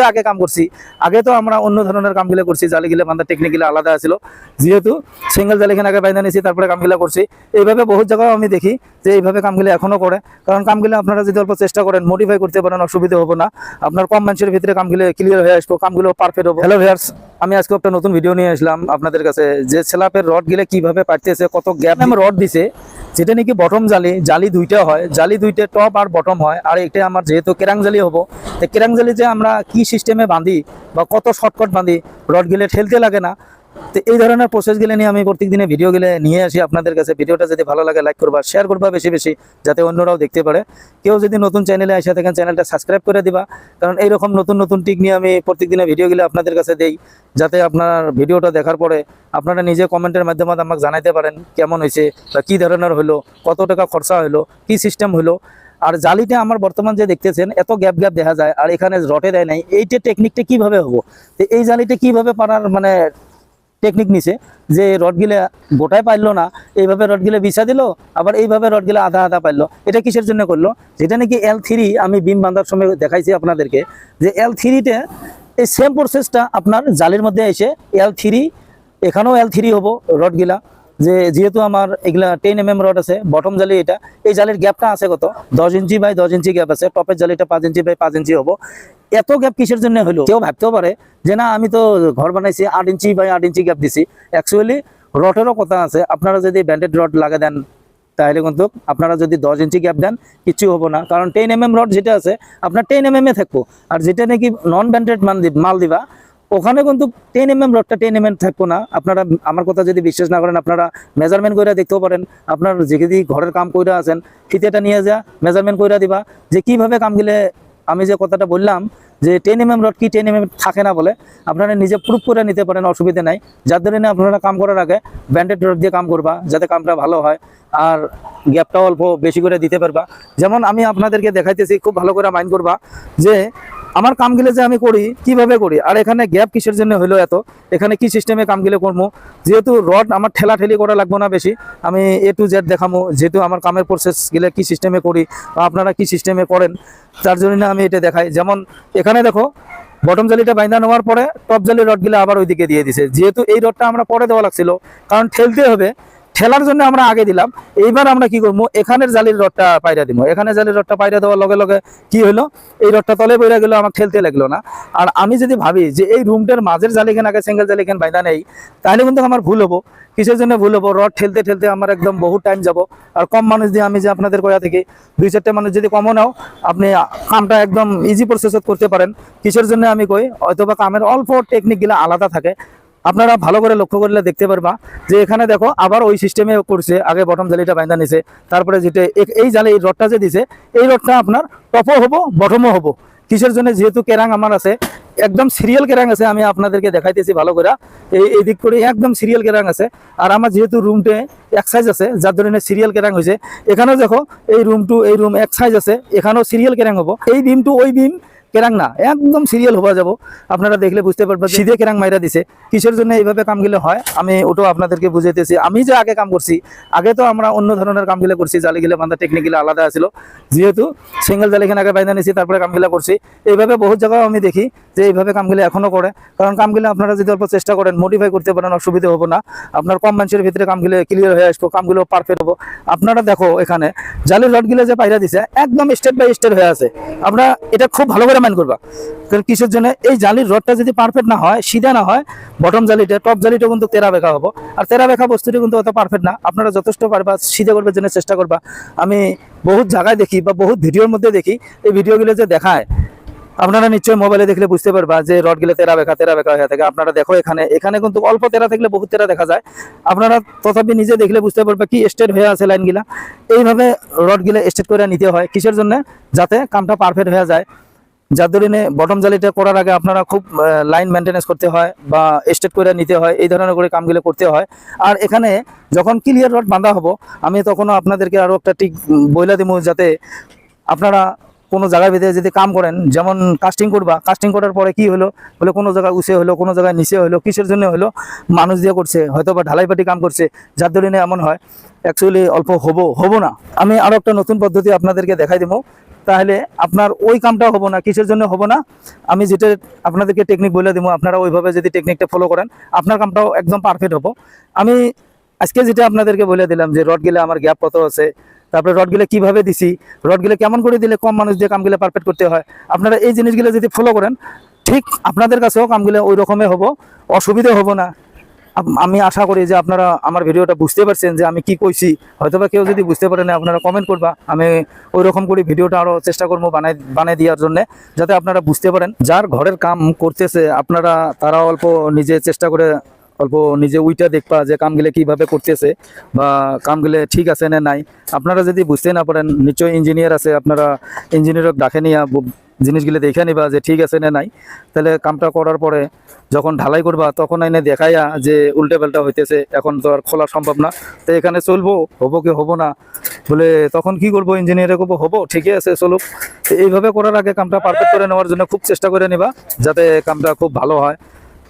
যে আগে কাম করছি, আগে তো আমরা অন্য ধরনের কামগুলো করছি, জালিগুলো বাঁধার টেকনিকগুলো আলাদা ছিল। যেহেতু সিঙ্গেল জালিখানে আগে বাইন্ধা নিয়েছি, তারপরে কামগুলো করছি। এইভাবে বহুত জায়গায় আমি দেখি যে এইভাবে কামগুলো এখনো করে। কারণ কামগুলো আপনারা যদি অল্প চেষ্টা করেন, মডিফাই করতে পারেন, অসুবিধা হবে না। আপনার কম মানুষের ভিতরে কামগুলো ক্লিয়ার হয়ে আসবো, কামগুলো পারফেক্ট হবে। হ্যালো ভিউয়ার্স, আমি আজকে একটা নতুন ভিডিও নিয়ে আসলাম আপনাদের কাছে, যে স্ল্যাবের রড গিলে কিভাবে পাইতেছে, কত গ্যাপ রড দিছে। যেটা নাকি বটম জালি, জালি দুইটা হয়, জালি দুইটা টপ আর বটম হয়। আর এটা আমার যেহেতু কেরাং জালি হবো, কেরাং জালি যে আমরা কি সিস্টেমে বাঁধি বা কত শর্টকাট বাঁধি, রড গিলে ঠেলতে লাগে না। তো এই ধরনের প্রসেসগুলো নিয়ে আমি প্রত্যেক দিনে ভিডিওগুলো নিয়ে আসি আপনাদের কাছে। ভিডিওটা যদি ভালো লাগে লাইক করবা, শেয়ার করবা বেশি বেশি, যাতে অন্যরাও দেখতে পারে। কেউ যদি নতুন চ্যানেলে এসে থাকেন, চ্যানেলটা সাবস্ক্রাইব করে দিবা। কারণ এইরকম নতুন নতুন টিক নিয়ে আমি প্রত্যেক দিনে ভিডিওগুলো আপনাদের কাছে দেই, যাতে আপনার ভিডিওটা দেখার পরে আপনারা নিজে কমেন্টের মাধ্যমে আমাকে জানাইতে পারেন কেমন হয়েছে বা কী ধরনের হলো, কত টাকা খরচা হলো, কি সিস্টেম হলো। আর জালিটা আমার বর্তমান যে দেখতেছেন এত গ্যাপ গ্যাপ দেখা যায়, আর এখানে রটে দেয় নাই। এইটা টেকনিকটা কিভাবে হবো, তো এই জালিটা কিভাবে পারার মানে টেকনিক নিছে, যে রডগুলো গোটায় পারলো না, এইভাবে রডগুলো বিছা দিল, আবার এইভাবে রডগুলো আধা আধা পারলো। এটা কিসের জন্য করলো? যেটা নাকি L3 আমি বিম বাঁধার সময় দেখাইছি আপনাদেরকে, যে L3তে এই সেম প্রসেসটা আপনার জালির মধ্যে এসে L3, এখানেও L3 হবো রডগুলা। যেহেতু আমার এগুলা 10 mm রড আছে, বটম জালি এটা, এই জালির গ্যাপটা আছে কত 10 ইঞ্চি বাই 10 ইঞ্চি গ্যাপ আছে, টপের জালিটা 5 ইঞ্চি বাই 5 ইঞ্চি হবো। এত গ্যাপ কিসের জন্য হলো? কেউ ভাবতেও পারে যে না, আমি তো ঘর বানাইছি 8 ইঞ্চি বাই 8 ইঞ্চি গ্যাপ দিছি। অ্যাকচুয়ালি রডেরও কথা আছে, আপনারা যদি ব্যান্ডেড রড লাগা দেন তাহলে কিন্তু আপনারা যদি 10 ইঞ্চি গ্যাপ দেন কিচ্ছু হবো না। কারণ 10 mm রড যেটা আছে আপনার 10 mm থাকবো, আর যেটা নাকি নন ব্যান্ডেড মাল দিবা ওখানে কিন্তু 10 mm রডটা 10 mm থাকবো না। আপনারা আমার কথা যদি বিশ্বাস না করেন, আপনারা মেজারমেন্ট করে দেখতেও পারেন। আপনার যদি ঘরের কাম কইরা আছেন, ফিতেটা নিয়ে যা মেজারমেন্ট কইরা দিবা, যে কিভাবে কাম গেলে আমি যে কথাটা বললাম যে 10 mm রড কি 10 mm থাকে না বলে, আপনারা নিজে প্রুফ করে নিতে পারেন, অসুবিধা নাই। যার ধরনের আপনারা কাম করার আগে ব্যান্ডেড রড দিয়ে কাম করবা, যাতে কামটা ভালো হয় আর গ্যাপটাও অল্প বেশি করে দিতে পারবা। যেমন আমি আপনাদেরকে দেখাইতেছি, খুব ভালো করে মাইন্ড করবা যে আমার কামগুলো যে আমি করি কিভাবে করি, আর এখানে গ্যাপ কিসের জন্য হলো এত, এখানে কি সিস্টেমে কামগুলো করবো। যেহেতু রড আমার ঠেলাঠেলি করা লাগবো না বেশি, আমি A to Z দেখাবো, যেহেতু আমার কামের প্রসেসগুলো কি সিস্টেমে করি বা আপনারা কি সিস্টেমে করেন, তার জন্য আমি এটা দেখাই। যেমন এখানে দেখো, বটম জালিটা বাইন্ধা নেওয়ার পরে টপ জালি রডগুলো আবার ওইদিকে দিয়ে দিছে। যেহেতু এই রডটা আমরা পরে দেওয়া লাগছিল, কারণ ঠেলতে হবে, ঠেলার জন্য আমরা আগে দিলাম। এইবার আমরা কি করবো, এখানের জালির রডটা পায়রা দিব। এখানে জালির রডটা পায়রা দেওয়ার লগে লগে কি হলো, এই রডটা তলে বইরা গেল, আমার ঠেলতে লাগলো না। আর আমি যদি ভাবি যে এই রুমটার মাঝের জালিখান আগে সিঙ্গেল জালিখান বাইন্ধা নেই, তাহলে কিন্তু আমার ভুল হবো। কিসের জন্য ভুল হবো? রড ঠেলতে ঠেলতে আমার একদম বহু টাইম যাব। আর কম মানুষ দিয়ে আমি যে আপনাদের কয়া থেকে 2-4টে মানুষ যদি কমও নাও, আপনি কামটা একদম ইজি প্রসেসত করতে পারেন। কিসের জন্য আমি কই, হয়তোবা কামের অল্প টেকনিকগুলো আলাদা থাকে, আপনারা ভালো করে লক্ষ্য করলে দেখতে পারবা যে এখানে দেখো আবার ওই সিস্টেমে করছে। আগে বটম জালিটা বাইন্ধা নিছে, তারপরে যেটা এই জালি এই রডটা যে দিছে, এই রডটা আপনার টপও হবো বটমও হবো। কিসের জন্য? যেহেতু কেরাং আমার আছে, একদম সিরিয়াল কেরাং আছে, আমি আপনাদেরকে দেখাইতেছি ভালো করে। এই দিক করে একদম সিরিয়াল কেরাং আছে। আর আমার যেহেতু রুমটে এক সাইজ আছে, যার ধরনের সিরিয়াল কেরাং হয়েছে, এখানেও দেখো এই রুম টু এই রুম এক সাইজ আছে, এখানেও সিরিয়াল কেরাং হবো। এই বিম টু ওই বিম কেরাং না, একদম সিরিয়াল হওয়া যাব। আপনারা দেখলে বুঝতে পারবেন সিধে কেরাং মাইরা দিছে। কিসের জন্য এইভাবে কামগুলো হয় আমি ওটাও আপনাদেরকে বুঝাইতেছি। আমি যে আগে কাম করছি, আগে তো আমরা অন্য ধরনের কামগুলো করছি, জালিগুলো বাঁধা টেকনিকগুলো আলাদা ছিল। যেহেতু সিঙ্গেল জালিখান আগে বাইন্ধা নিয়েছি, তারপরে কামগুলো করছি। এইভাবে বহুত জায়গায় আমি দেখি যে এইভাবে কামগুলো এখনো করে। কারণ কামগুলো আপনারা যদি অল্প চেষ্টা করেন, মডিফাই করতে পারেন, অসুবিধা হবো না। আপনার কম মানুষের ভিতরে কামগুলো ক্লিয়ার হয়ে আসবো, কামগুলো পারফেক্ট হবো। আপনারা দেখো এখানে জালির রডগুলো যে পাইরা দিছে, একদম স্টেপ বাই স্টেপ হয়ে আছে। আপনারা এটা খুব ভালো করে মাইন্ড করবা। কারণ কিসের জন্য? এই জালির রডটা যদি পারফেক্ট না হয়, সিধা না হয়, বটম জালিটা টপ জালিটা কিন্তু তেরা বেঁকা হবো। আর তেরা বেঁকা বস্তুটি কিন্তু অত পারফেক্ট না। আপনারা যথেষ্ট পারবা সিধা করবার জন্য চেষ্টা করবা। আমি বহুত জায়গায় দেখি বা বহুত ভিডিওর মধ্যে দেখি, এই ভিডিওগুলো যে দেখায়, আপনারা নিশ্চয়ই মোবাইলে দেখলে বুঝতে পারবা যে রডগুলো তেরা বেঁকা হয়ে থাকে। আপনারা দেখো এখানে কিন্তু অল্প তেরা থাকলে বহুত তেরা দেখা যায়। আপনারা তথাপি নিজে দেখলে বুঝতে পারবা কি স্ট্রেট হয়ে আছে লাইনগুলা। এইভাবে রডগুলো স্ট্রেট করে নিতে হয়। কিসের জন্য? যাতে কামটা পারফেক্ট হয়ে যায়। যার ধরনে বটম জালিটা করার আগে আপনারা খুব লাইন মেনটেনেন্স করতে হয় বা স্ট্রেট করে নিতে হয়, এই ধরনের করে কামগুলো করতে হয়। আর এখানে যখন ক্লিয়ার রড বাঁধা হবো, আমি তখনও আপনাদেরকে আরও একটা টিক বইলা দিব, যাতে আপনারা কোনো জায়গায় ভেতরে যদি কাম করেন, যেমন কাস্টিং করবা, কাস্টিং করার পরে কি হলো বলে কোনো জায়গায় উঁচে হলো, কোনো জায়গায় নিচে হলো, কিসের জন্য হলো? মানুষ দিয়ে করছে, হয়তো বা ঢালাইপাটি কাম করছে, যার ধরনে এমন হয়। অ্যাকচুয়ালি অল্প হবো না। আমি আরও একটা নতুন পদ্ধতি আপনাদেরকে দেখাই দেবো। তাহলে আপনার ওই কামটা হবো না। কিসের জন্য হবো না? আমি যেটা আপনাদেরকে টেকনিক বলে দেবো, আপনারা ওইভাবে যদি টেকনিকটা ফলো করেন আপনার কামটাও একদম পারফেক্ট হবো। আমি আজকে যেটা আপনাদেরকে বলে দিলাম যে রড গিলে আমার গ্যাপ কত আছে, তারপরে রড গিলে কীভাবে দিছি, রড গিলে কেমন করে দিলে কম মানুষ দিয়ে কামগুলো পারফেক্ট করতে হয়, আপনারা এই জিনিসগুলো যদি ফলো করেন ঠিক আপনাদের কাছেও কামগুলো ওই রকমই হবো, অসুবিধা হবো না। আমি আশা করি যে আপনারা আমার ভিডিওটা বুঝতে পারছেন যে আমি কি কইছি। হয়তোবা কেউ যদি বুঝতে পারেন আপনারা কমেন্ট করবা, আমি ওই রকম করে ভিডিওটা আরও চেষ্টা করবো বানাই দেওয়ার জন্য, যাতে আপনারা বুঝতে পারেন। যার ঘরের কাম করতেছে আপনারা তারা অল্প নিজে চেষ্টা করে অল্প নিজে উইটা দেখবা যে কামগুলো কিভাবে করতেছে বা কামগুলো ঠিক আছে না নাই। আপনারা যদি বুঝতে না পারেন নিশ্চয়ই ইঞ্জিনিয়ার আছে, আপনারা ইঞ্জিনিয়ারক ডাকে নিয়ে জিনিসগুলো দেখে নিবা যে ঠিক আছে না নাই। তাহলে কামটা করার পরে যখন ঢালাই করবা তখন এনে দেখাইয়া যে উল্টে পাল্টা হইতেছে, এখন তো আর খোলা সম্ভব না, তো এখানে চলবো হবো কি হবো না বলে তখন কি করবো, ইঞ্জিনিয়ারে করবো হবো ঠিকই আছে চলুক। তো এইভাবে করার আগে কামটা পারফেক্ট করে নেওয়ার জন্য খুব চেষ্টা করে নিবা যাতে কামটা খুব ভালো হয়।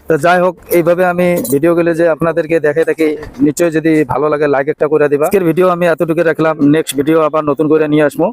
তো যাই হোক, এইভাবে আমি ভিডিওগুলো যে আপনাদেরকে দেখে থাকি, নিশ্চয়ই যদি ভালো লাগে লাইক একটা করে দিবা। আজকের ভিডিও আমি এতটুকু রাখলাম, নেক্সট ভিডিও আবার নতুন করে নিয়ে আসবো।